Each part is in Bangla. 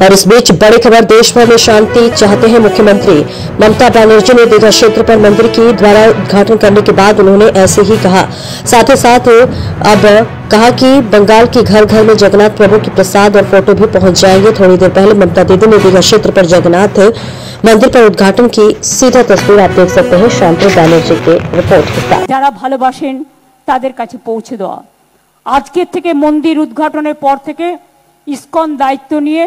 और इस बीच बड़ी खबर, देश भर में शांति चाहते हैं मुख्यमंत्री ममता बनर्जी ने दीघा क्षेत्र पर मंदिर की द्वारा उद्घाटन करने के बाद उन्होंने ऐसे ही कहा। साथ ही साथ अब कहा कि बंगाल की घर घर में जगन्नाथ प्रभु की प्रसाद और फोटो भी पहुंच जाएंगे। थोड़ी देर पहले ममता दीदी ने दीघा क्षेत्र पर जगन्नाथ मंदिर पर उद्घाटन की सीधा तस्वीर आप देख सकते हैं शांति बनर्जी के रिपोर्ट के साथ। যারা ভালোবাসেন তাদের কাছে পৌঁছে দেওয়া। আজকের থেকে মন্দির উদ্ঘাটনের পর থেকে ইসকন দায়িত্ব নিয়ে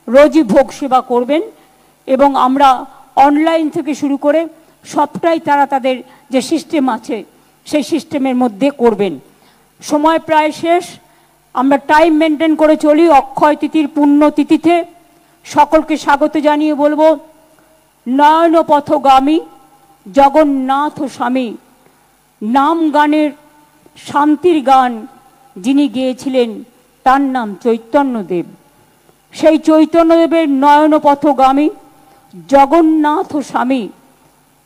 রোজই ভোগ সেবা করবেন এবং আমরা অনলাইন থেকে শুরু করে সবটাই তারা তাদের যে সিস্টেম আছে সেই সিস্টেমের মধ্যে করবেন। সময় প্রায় শেষ, আমরা টাইম মেনটেন করে চলি। অক্ষয় তিথির পুণ্য তিথিতে সকলকে স্বাগত জানিয়ে বলবো, নয়ন পথগামী জগন্নাথ স্বামী নাম গানের শান্তির গান যিনি গেয়েছিলেন তার নাম চৈতন্যদেব। সেই চৈতন্যদেবের নয়ন পথগামী জগন্নাথ স্বামী,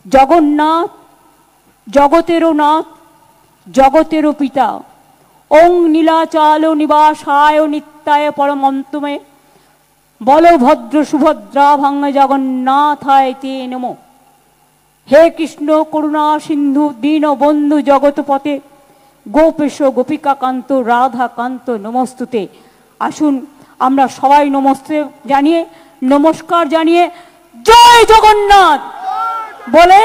জগন্নাথ জগতেরও নাথ জগতেরও পিতা, ওং নীলাচল নিবাসায় নিত্যায় পরমন্তমে বলভদ্র সুভদ্রা ভাঙ্গ জগন্নাথায় তে নমো। হে কৃষ্ণ করুণা সিন্ধু দীন বন্ধু জগৎপতে গোপেশ গোপিকাকান্ত রাধাকান্ত নমস্তুতে। আসুন আমরা সবাই নমস্তে জানিয়ে নমস্কার জানিয়ে জয় জগন্নাথ বলে,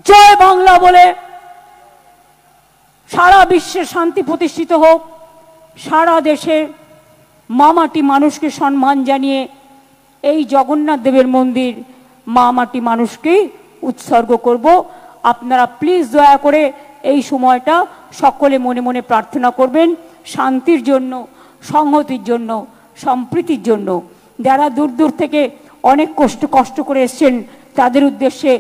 জয় বাংলা বলে সারা বিশ্বে শান্তি প্রতিষ্ঠিত হোক। সারা দেশের মামাটি মানুষকে সম্মান জানিয়ে এই জগন্নাথ দেবের মন্দির মামাটি মানুষকে উৎসর্গ করব। আপনারা প্লিজ দয়া করে এই সময়টা সকলে মনে মনে প্রার্থনা করবেন শান্তির জন্য, সংহতির জন্য, সম্প্রীতির জন্য। যারা দূর দূর থেকে অনেক কষ্ট করে এসছেন তাদের উদ্দেশ্যে